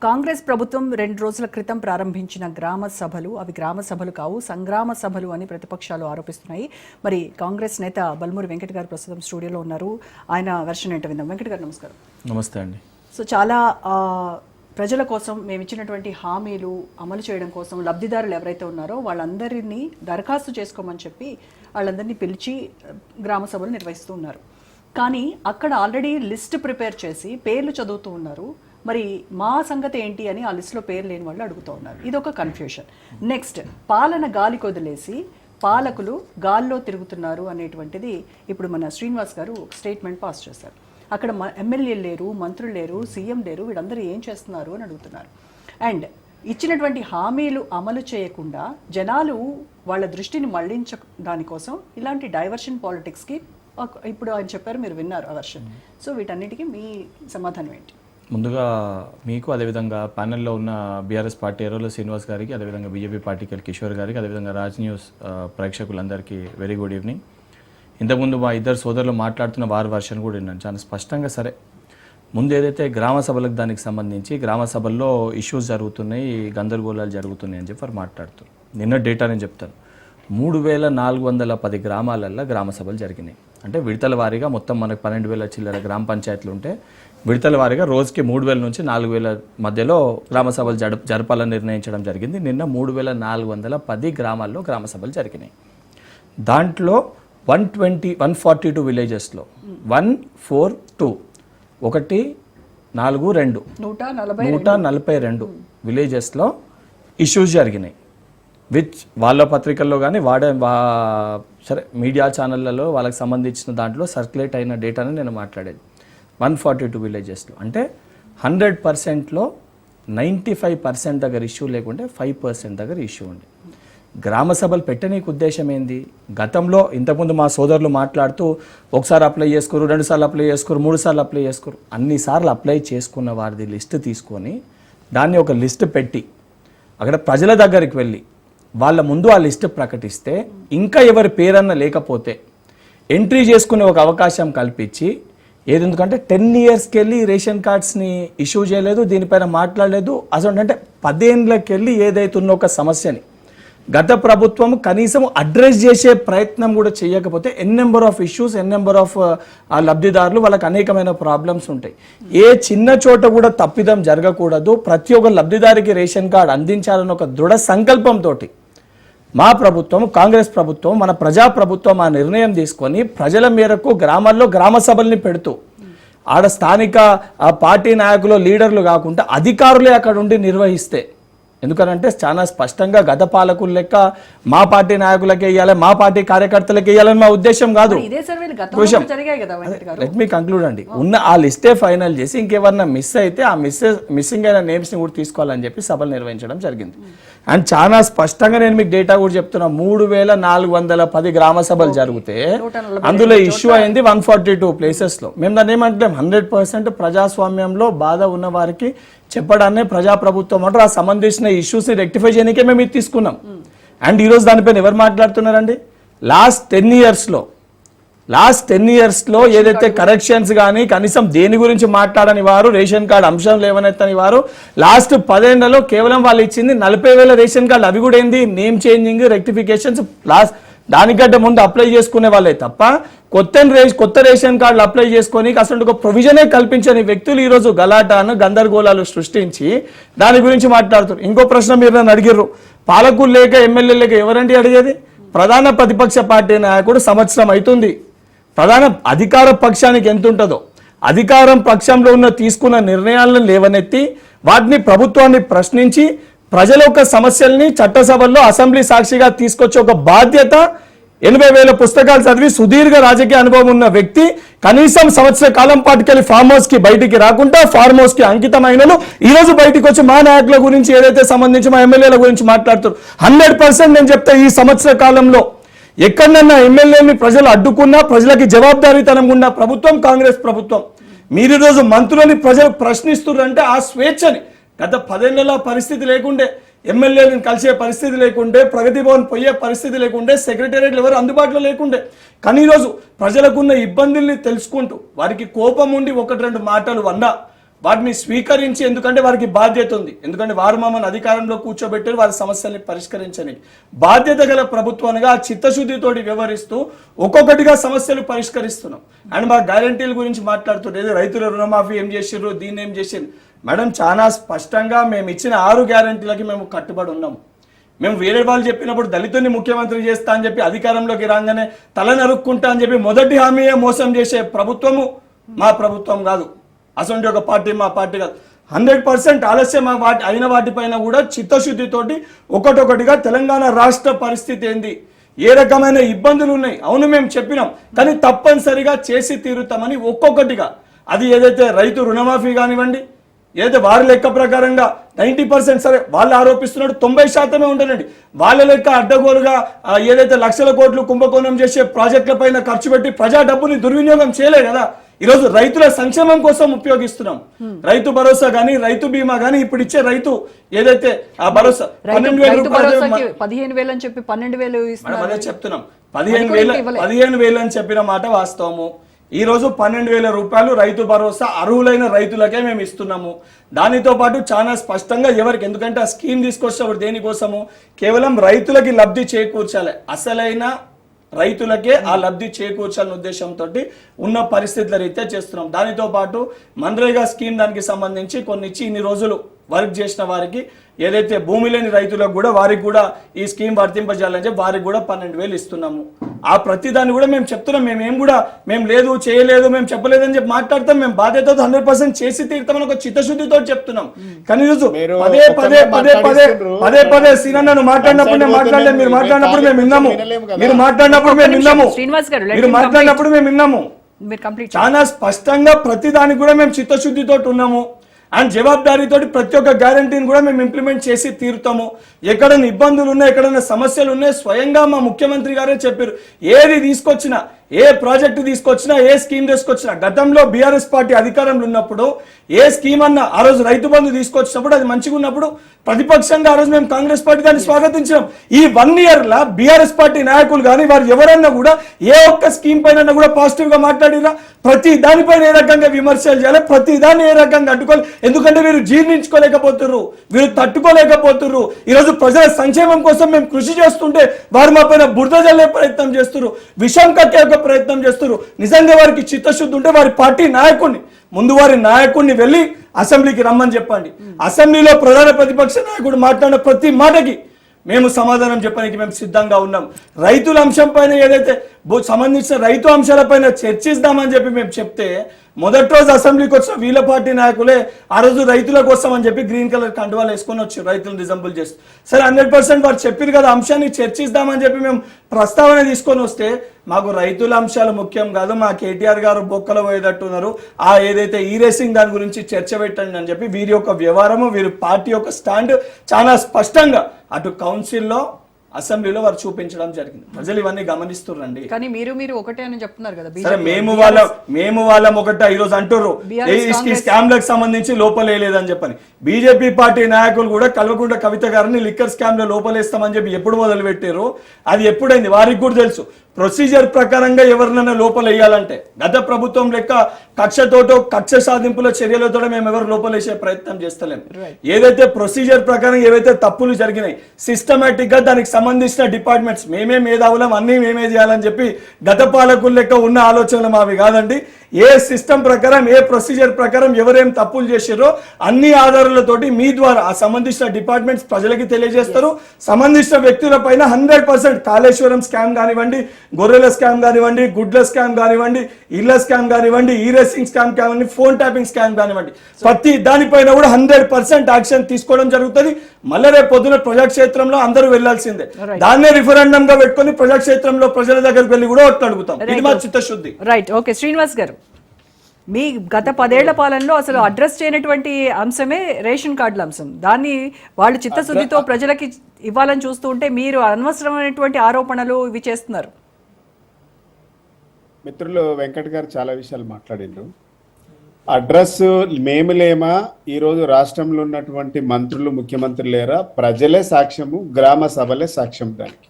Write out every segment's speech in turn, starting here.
కాంగ్రెస్ ప్రభుత్వం 2 రోజుల క్రితం ప్రారంభించిన గ్రామ సభలు అవి గ్రామ సభలు కావు, సంగ్రామ సభలు అని ప్రతిపక్షాలు ఆరోపిస్తున్నాయి. మరి కాంగ్రెస్ నేత బల్మూరి వెంకట్ గారు ప్రస్తుతం స్టూడియోలో ఉన్నారు. ఆయన వెర్షన్ ఏంటో విందాం. వెంకట్ గారు నమస్కారం. నమస్తే అండి. సో చాలా ప్రజల కోసం మేము ఇచ్చినటువంటి హామీలు అమలు చేయడం కోసం లబ్ధిదారులు ఎవరైతే ఉన్నారో వాళ్ళందరినీ దరఖాస్తు చేసుకోమని చెప్పి వాళ్ళందరినీ పిలిచి గ్రామ సభలు నిర్వహిస్తూ ఉన్నారు. కానీ అక్కడ ఆల్రెడీ లిస్ట్ ప్రిపేర్ చేసి పేర్లు చదువుతూ ఉన్నారు. మరి మా సంగతి ఏంటి అని ఆ లిస్టులో పేరు లేని వాళ్ళు అడుగుతూ ఉన్నారు. ఇది ఒక కన్ఫ్యూషన్. నెక్స్ట్, పాలన గాలికి వదిలేసి పాలకులు గాల్లో తిరుగుతున్నారు అనేటువంటిది ఇప్పుడు మన శ్రీనివాస్ గారు ఒక స్టేట్మెంట్ పాస్ చేశారు. అక్కడ ఎమ్మెల్యేలు లేరు, మంత్రులు లేరు, సీఎం లేరు, వీళ్ళందరూ ఏం చేస్తున్నారు అని అడుగుతున్నారు. అండ్ ఇచ్చినటువంటి హామీలు అమలు చేయకుండా జనాలు వాళ్ళ దృష్టిని మళ్లించడాని కోసం ఇలాంటి డైవర్షన్ పాలిటిక్స్కి ఇప్పుడు ఆయన చెప్పారు, మీరు విన్నారు ఆ వర్షన్. సో వీటన్నిటికీ మీ సమాధానం ఏంటి? ముందుగా మీకు, అదేవిధంగా ప్యానెల్లో ఉన్న బీఆర్ఎస్ పార్టీ ఎర్రోల శ్రీనివాస్ గారికి, అదేవిధంగా బీజేపీ పార్టీకి కిషోర్ గారికి, అదేవిధంగా రాజ్ న్యూస్ ప్రేక్షకులందరికీ వెరీ గుడ్ ఈవినింగ్. ఇంతకుముందు మా ఇద్దరు సోదరులు మాట్లాడుతున్న వారి వర్షన్ కూడా విన్నాను చాలా స్పష్టంగా. సరే, ముందు ఏదైతే గ్రామ సభలకు దానికి సంబంధించి గ్రామ సభల్లో ఇష్యూస్ జరుగుతున్నాయి, గందరగోళాలు జరుగుతున్నాయి అని చెప్పి వారు మాట్లాడుతారు. నిన్న డేటా నేను చెప్తాను. 3410 గ్రామాలల్లో గ్రామ సభలు జరిగినాయి. అంటే విడతల వారీగా మొత్తం మనకు 12,000 చిల్లర గ్రామ పంచాయతీలు ఉంటే విడతల వారీగా రోజుకి 3,000 నుంచి 4,000 మధ్యలో గ్రామ సభలు జరపాలని నిర్ణయించడం జరిగింది. నిన్న 3410 గ్రామాల్లో గ్రామ సభలు జరిగినాయి. దాంట్లో 142 విలేజెస్లో 142 142 విలేజెస్లో ఇష్యూస్ జరిగినాయి. విచ్ వాళ్ళ పత్రికల్లో కానీ సరే మీడియా ఛానళ్ళలో వాళ్ళకి సంబంధించిన దాంట్లో సర్క్యులేట్ అయిన డేటాని నేను మాట్లాడేది. 142 విలేజెస్లో అంటే 100%లో 95% దగ్గర ఇష్యూ లేకుంటే 5% దగ్గర ఇష్యూ ఉంది. గ్రామ సభలు పెట్టనీకి ఉద్దేశం ఏంది? గతంలో ఇంతకుముందు మా సోదరులు మాట్లాడుతూ ఒకసారి అప్లై చేసుకోరు, 2 సార్లు అప్లై చేసుకోరు, 3 సార్లు అప్లై చేసుకోరు. అన్నిసార్లు అప్లై చేసుకున్న వారిది లిస్ట్ తీసుకొని దాన్ని ఒక లిస్ట్ పెట్టి అక్కడ ప్రజల దగ్గరికి వెళ్ళి వాళ్ళ ముందు ఆ లిస్ట్ ప్రకటిస్తే ఇంకా ఎవరి పేరన్న లేకపోతే ఎంట్రీ చేసుకునే ఒక అవకాశం కల్పించి ఎందుకంటే 10 ఇయర్స్కి వెళ్ళి రేషన్ కార్డ్స్ని ఇష్యూ చేయలేదు, దీనిపైన మాట్లాడలేదు. అసలు అంటే 10 ఏళ్ళకి వెళ్ళి ఏదైతున్న ఒక సమస్యని గత ప్రభుత్వం కనీసం అడ్రస్ చేసే ప్రయత్నం కూడా చేయకపోతే number of issues, number of లబ్ధిదారులు, వాళ్ళకి అనేకమైన ప్రాబ్లమ్స్ ఉంటాయి. ఏ చిన్న చోట కూడా తప్పిదం జరగకూడదు, ప్రతి ఒక్క లబ్ధిదారికి రేషన్ కార్డు అందించాలన్న ఒక దృఢ సంకల్పంతో మా ప్రభుత్వం, కాంగ్రెస్ ప్రభుత్వం, మన ప్రజా ప్రభుత్వం ఆ నిర్ణయం తీసుకొని ప్రజల మేరకు గ్రామాల్లో గ్రామ సభల్ని పెడుతూ ఆడ స్థానిక పార్టీ నాయకులు, లీడర్లు కాకుండా అధికారులే అక్కడ ఉండి నిర్వహిస్తే, ఎందుకనంటే చాలా స్పష్టంగా గత పాలకులు లెక్క మా పార్టీ నాయకులకే ఇవ్వాలి, మా పార్టీ కార్యకర్తలకి ఇవ్వాలని మా ఉద్దేశం కాదు. లెట్ మీ కంక్లూడ్ అండి. ఉన్న ఆ లిస్టే ఫైనల్ చేసి ఇంకెవరన్నా మిస్ అయితే ఆ మిస్సింగ్ అయిన నేమ్స్ని కూడా తీసుకోవాలని చెప్పి సభలు నిర్వహించడం జరిగింది. అండ్ చాలా స్పష్టంగా నేను మీకు డేటా కూడా చెప్తున్నా. 3410 గ్రామ సభలు జరిగితే అందులో ఇష్యూ అయింది 142 ప్లేసెస్లో. మేము దాన్ని ఏమంటాం, 100% ప్రజాస్వామ్యంలో బాధ ఉన్న వారికి చెప్పడాన్నే ప్రజాప్రభుత్వం అంటారు. ఆ సంబంధించిన ఇష్యూస్ని రెక్టిఫై చేయడానికే మేము ఇది తీసుకున్నాం. అండ్ ఈరోజు దానిపైన ఎవరు మాట్లాడుతున్నారండి? లాస్ట్ 10 ఇయర్స్లో ఏదైతే కరెక్షన్స్ కానీ కనీసం దేని గురించి మాట్లాడని వారు, రేషన్ కార్డు అంశం లేవనెత్తని వారు, లాస్ట్ 10 ఏళ్లలో కేవలం వాళ్ళు ఇచ్చింది 40,000 రేషన్ కార్డు. అవి కూడా ఏంది, నేమ్ చేంజింగ్, రెక్టిఫికేషన్స్. దానికంటే ముందు అప్లై చేసుకునే వాళ్ళే తప్ప కొత్త రేషన్ కార్డులు అప్లై చేసుకొని అసలు ఒక ప్రొవిజనే కల్పించని వ్యక్తులు ఈరోజు గలాటాను, గందరగోళాలు సృష్టించి దాని గురించి మాట్లాడుతారు. ఇంకో ప్రశ్న మీరు నన్ను అడిగిర్రు, పాలకులు లేక ఎమ్మెల్యే లేక ఎవరంటే అడిగేది? ప్రధాన ప్రతిపక్ష పార్టీ నాయకుడు సంవత్సరం అవుతుంది. ప్రధాన అధికార పక్షానికి ఎంత ఉంటుందో అధికారం పక్షంలో ఉన్న తీసుకున్న నిర్ణయాలను లేవనెత్తి వాటిని ప్రభుత్వాన్ని ప్రశ్నించి ప్రజల యొక్క సమస్యల్ని చట్టసభల్లో, అసెంబ్లీ సాక్షిగా తీసుకొచ్చే ఒక బాధ్యత, 80,000 పుస్తకాలు చదివి సుదీర్ఘ రాజకీయ అనుభవం ఉన్న వ్యక్తి కనీసం సంవత్సర కాలం పాటుకెళ్ళి ఫార్మ్ హౌస్కి బయటికి రాకుండా ఫార్మ్ హౌస్కి అంకితమైనలు ఈరోజు బయటికి వచ్చి మా నాయకుల గురించి ఏదైతే సంబంధించి మా ఎమ్మెల్యేల గురించి మాట్లాడుతారు. 100% నేను చెప్తా, ఈ సంవత్సర కాలంలో ఎక్కడన్నా ఎమ్మెల్యేని ప్రజలు అడ్డుకున్నా, ప్రజలకి జవాబుదారీతనం ఉన్న ప్రభుత్వం కాంగ్రెస్ ప్రభుత్వం. మీరు ఈరోజు మంత్రులని ప్రజలు ప్రశ్నిస్తున్నారంటే ఆ స్వేచ్ఛని గత 10 ఏళ్ల పరిస్థితి లేకుండే, ఎమ్మెల్యేలను కలిసే పరిస్థితి లేకుండే, ప్రగతి భవన్ పోయే పరిస్థితి లేకుండే, సెక్రటేరియట్లు ఎవరు అందుబాటులో లేకుండే. కానీ ఈరోజు ప్రజలకున్న ఇబ్బందుల్ని తెలుసుకుంటూ వారికి కోపం ఉండి 1-2 మాటలు అన్నా వాటిని స్వీకరించి, ఎందుకంటే వారికి బాధ్యత ఉంది, ఎందుకంటే వారు మమ్మల్ని అధికారంలో కూర్చోబెట్టారు వారి సమస్యల్ని పరిష్కరించని బాధ్యత గల ప్రభుత్వానికి ఆ చిత్తశుద్ధితోటి వ్యవహరిస్తూ ఒక్కొక్కటిగా సమస్యలు పరిష్కరిస్తున్నాం. అండ్ మా గ్యారంటీల గురించి మాట్లాడుతుంటే రైతుల రుణమాఫీ ఏం చేసిర్రు, దీన్ని ఏం చేసిర్రు మేడం, చాలా స్పష్టంగా మేము ఇచ్చిన 6 గ్యారంటీలకి మేము కట్టుబడి ఉన్నాము. మేము వేరే వాళ్ళు చెప్పినప్పుడు దళితుని ముఖ్యమంత్రి చేస్తా అని చెప్పి అధికారంలోకి రాగానే తల నరుక్కుంటా అని చెప్పి మొదటి హామీయే మోసం చేసే ప్రభుత్వము మా ప్రభుత్వం కాదు. అసలు ఒక పార్టీ మా పార్టీ కాదు. 100% ఆలస్యం అయిన వాటిపైన కూడా చిత్తశుద్ధితోటి ఒకటొకటిగా తెలంగాణ రాష్ట్ర పరిస్థితి ఏంది, ఏ రకమైన ఇబ్బందులు ఉన్నాయి, అవును మేము చెప్పినాం, కానీ తప్పనిసరిగా చేసి తీరుతామని ఒక్కొక్కటిగా. అది ఏదైతే రైతు రుణమాఫీ కానివ్వండి, ఏదైతే వారి లెక్క ప్రకారంగా 90% సరే వాళ్ళు ఆరోపిస్తున్నాడు 90% ఉంటుందండి. వాళ్ళ లెక్క అడ్డగోలుగా ఏదైతే లక్షల కోట్లు కుంభకోణం చేసే ప్రాజెక్టుల పైన ఖర్చు పెట్టి ప్రజా డబ్బుని దుర్వినియోగం చేయలే కదా. ఈరోజు రైతుల సంక్షేమం కోసం ఉపయోగిస్తున్నాం. రైతు భరోసా గానీ, రైతు బీమా గానీ, ఇప్పుడు ఇచ్చే రైతు ఏదైతే ఆ భరోసా 15,000 అని చెప్పి 12,000 అదే చెప్తున్నాం. 15,000 అని చెప్పిన మాట వాస్తవము. ఈ రోజు 12,000 రూపాయలు రైతు భరోసా అర్హులైన రైతులకే మేము ఇస్తున్నాము. దానితో పాటు చాలా స్పష్టంగా ఎవరికి, ఎందుకంటే ఆ స్కీమ్ తీసుకొచ్చినప్పుడు దేనికోసము, కేవలం రైతులకి లబ్ధి చేకూర్చాలి, అసలైన రైతులకే ఆ లబ్ధి చేకూర్చాలనే ఉద్దేశంతో ఉన్న పరిస్థితుల రీత్యా చేస్తున్నాం. దానితో పాటు మన్రేగా స్కీమ్ దానికి సంబంధించి కొన్ని ఇచ్చి ఇన్ని రోజులు వర్క్ చేసిన వారికి, ఏదైతే భూమి లేని రైతులకు కూడా వారికి కూడా ఈ స్కీమ్ వర్తింపజేయాలని చెప్పి వారికి కూడా 12,000 ఇస్తున్నాము. ఆ ప్రతిదాన్ని కూడా మేము చెప్తున్నాం. మేము లేదు చేయలేదు మేము చెప్పలేదని చెప్పి మాట్లాడతాం. మేము బాధ్యతతో 100% చేసి తీరుతామని ఒక చిత్తశుద్ధితో చెప్తున్నాం. కానీ ఈరోజు పదే సీనన్ను మాట్లాడినప్పుడు నేను మాట్లాడలేదు, మీరు మాట్లాడినప్పుడు మేము విన్నాము, మీరు మాట్లాడినప్పుడు మేము విన్నాము. చాలా స్పష్టంగా ప్రతి దానికి కూడా మేము చిత్తశుద్ధితో ఉన్నాము. అండ్ జవాబుదారీతో ప్రతి ఒక్క గ్యారంటీని కూడా మేము ఇంప్లిమెంట్ చేసి తీరుతాము. ఎక్కడైనా ఇబ్బందులు ఉన్నాయి, ఎక్కడైనా సమస్యలు ఉన్నాయి, స్వయంగా మా ముఖ్యమంత్రి గారే చెప్పారు. ఏది తీసుకొచ్చినా, ఏ ప్రాజెక్టు తీసుకొచ్చినా, ఏ స్కీమ్ తీసుకొచ్చినా, గతంలో బీఆర్ఎస్ పార్టీ అధికారంలో ఉన్నప్పుడు ఏ స్కీమ్ అన్నా, ఆ రోజు రైతు బంధు తీసుకొచ్చినప్పుడు అది మంచిగా ఉన్నప్పుడు ప్రతిపక్షంగా ఆ రోజు మేము కాంగ్రెస్ పార్టీ దాన్ని స్వాగతించాం. ఈ 1 year లా బీఆర్ఎస్ పార్టీ నాయకులు కానీ వారు ఎవరన్నా కూడా ఏ ఒక్క స్కీమ్ పైన కూడా పాజిటివ్ గా మాట్లాడినా, ప్రతి దానిపైన ఏ రకంగా విమర్శలు చేయాలి, ప్రతి దాన్ని ఏ రకంగా అడ్డుకోవాలి. ఎందుకంటే వీరు జీర్ణించుకోలేకపోతున్నారు, వీరు తట్టుకోలేకపోతున్నారు. ఈరోజు ప్రజల సంక్షేమం కోసం మేము కృషి చేస్తుంటే వారు మా పైన బురద జల్లే ప్రయత్నం చేస్తున్నారు, విషం కక్కే ప్రయత్నం చేస్తున్నారు. నిజంగా వారికి చిత్తశుద్ధి ఉంటే వారి పార్టీ నాయకుడిని, ముందు వారి నాయకుడిని వెళ్ళి అసెంబ్లీకి రమ్మని చెప్పండి. అసెంబ్లీలో ప్రధాన ప్రతిపక్ష నాయకుడు మాట్లాడిన ప్రతి మాటకి మేము సమాధానం చెప్పడానికి మేము సిద్ధంగా ఉన్నాం. రైతుల అంశం పైన ఏదైతే సంబంధించిన రైతు అంశాలపైన చర్చిస్తామని చెప్పి మేము చెప్తే, మొదటి రోజు అసెంబ్లీకి వచ్చిన వీళ్ళ పార్టీ నాయకులే ఆ రోజు రైతుల కోసం అని చెప్పి గ్రీన్ కలర్ కండువాలు వేసుకొని వచ్చారు, రైతులను రిజంబుల్ చేస్తూ. సరే 100% వారు చెప్పారు కదా అంశాన్ని చర్చిస్తామని చెప్పి మేము ప్రస్తావన తీసుకొని వస్తే, మాకు రైతుల అంశాలు ముఖ్యం కాదు, మా కేటీఆర్ గారు బొక్కలు పోయేటట్టున్నారు, ఆ ఏదైతే ఈ రేసింగ్ దాని గురించి చర్చ పెట్టండి అని చెప్పి వీరి యొక్క వ్యవహారము, వీరి పార్టీ యొక్క స్టాండ్ చాలా స్పష్టంగా అటు కౌన్సిల్లో అసెంబ్లీలో వారు చూపించడం జరిగింది. ప్రజలు ఇవన్నీ గమనిస్తున్నారండి. కానీ మీరు ఒకటే అని చెప్తున్నారు కదా, మేము వాళ్ళం ఒకటే ఈరోజు అంటారు ఈ స్కామ్లకు సంబంధించి లోపలేదని చెప్పని. బీజేపీ పార్టీ నాయకులు కూడా కల్వకుంట్ల కవిత గారిని లిక్కర్ స్కామ్ లో లోపలేస్తామని చెప్పి ఎప్పుడు మొదలు పెట్టారు, అది ఎప్పుడైంది వారికి కూడా తెలుసు. ప్రొసీజర్ ప్రకారంగా ఎవరినైనా లోపలేయాలంటే గత ప్రభుత్వం లెక్క కక్ష సాధింపుల చర్యలతో మేము ఎవరు లోపలేసే ప్రయత్నం చేస్తలేం. ఏదైతే ప్రొసీజర్ ప్రకారం ఏవైతే తప్పులు జరిగినాయి, సిస్టమేటిక్ గా దానికి సంబంధించిన డిపార్ట్మెంట్స్ మేమే మేధావులం, అన్ని మేమే చేయాలని చెప్పి గత పాలకుల లెక్క ఉన్న ఆలోచనలు మావి కాదండి. ఏ సిస్టమ్ ప్రకారం, ఏ ప్రొసీజర్ ప్రకారం ఎవరేం తప్పులు చేశారో అన్ని ఆధారాలతోటి మీ ద్వారా ఆ సంబంధించిన డిపార్ట్మెంట్స్ ప్రజలకి తెలియజేస్తారు. సంబంధించిన వ్యక్తుల పైన 100% కాళేశ్వరం స్కామ్ కానివ్వండి, గొర్రెల స్కామ్ కానివ్వండి, గుడ్ల స్కామ్ కానివ్వండి, ఇళ్ల స్కామ్ కానివ్వండి, ఈ రేసింగ్ స్కామ్ కానివ్వండి, ఫోన్ ట్యాపింగ్ స్కామ్ కానివ్వండి, ప్రతి దానిపైన కూడా 100% యాక్షన్ తీసుకోవడం జరుగుతుంది. మళ్ళీ రేపు పొద్దున ప్రజాక్షేత్రంలో అందరూ వెళ్లాల్సిందే. దాన్నే రిఫరెండం గా పెట్టుకుని ప్రజాక్షేత్రంలో ప్రజల దగ్గరికి వెళ్ళి కూడా ఓట్లు అడుగుతాం. ఇది మా చిత్తశుద్ధి. Right, okay. శ్రీనివాస్ గారు, మీ గత 10 ఏళ్ల పాలనలో అసలు అడ్రస్ చేయనటువంటి అంశమే రేషన్ కార్డుల అంశం. దాన్ని వాళ్ళు చిత్తశుద్ధితో ప్రజలకి ఇవ్వాలని చూస్తూ ఉంటే మీరు అనవసరమైనటువంటి ఆరోపణలు ఇవి చేస్తున్నారు. మిత్రులు వెంకట్ గారు చాలా విషయాలు మాట్లాడిండ్రు. అడ్రస్ మేము లేమా, ఈరోజు రాష్ట్రంలో ఉన్నటువంటి మంత్రులు ముఖ్యమంత్రులు లేరా, ప్రజలే సాక్ష్యము, గ్రామ సభలే సాక్ష్యం. దానికి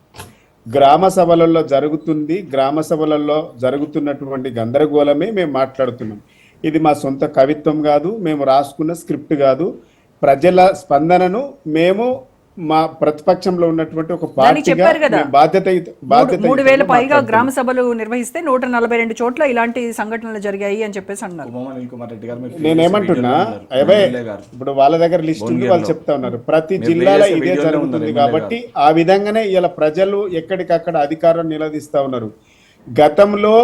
గ్రామ సభలలో జరుగుతున్నటువంటి గందరగోళమే మేము మాట్లాడుతున్నాం. ఇది మా సొంత కవిత్వం కాదు, మేము రాసుకున్న స్క్రిప్ట్ కాదు. ప్రజల స్పందనను మేము మా ప్రతిపక్షంలో ఉన్నటువంటి ఒక పార్టీగా చెప్పారు కదా. మేము బాధ్యత 3,000 పైగా గ్రామ సభలు నిర్వహిస్తే 142 చోట్ల ఇలాంటి సంఘటనలు జరిగాయి అని చెప్పేసి అన్నారు. ఉమా అనిల్ కుమార్ రెడ్డి గారు మీరు నేనేమంటున్నా, ఇప్పుడు వాళ్ళ దగ్గర లిస్ట్ ఉంది, వాళ్ళు చెప్తా ఉన్నారు ప్రతి జిల్లాలో ఇదే జరుగుతుంది కాబట్టి ఆ విధంగానే ఇలా ప్రజలు ఎక్కడికక్కడ అధికారం నిలదీస్తా ఉన్నారు. గతంలో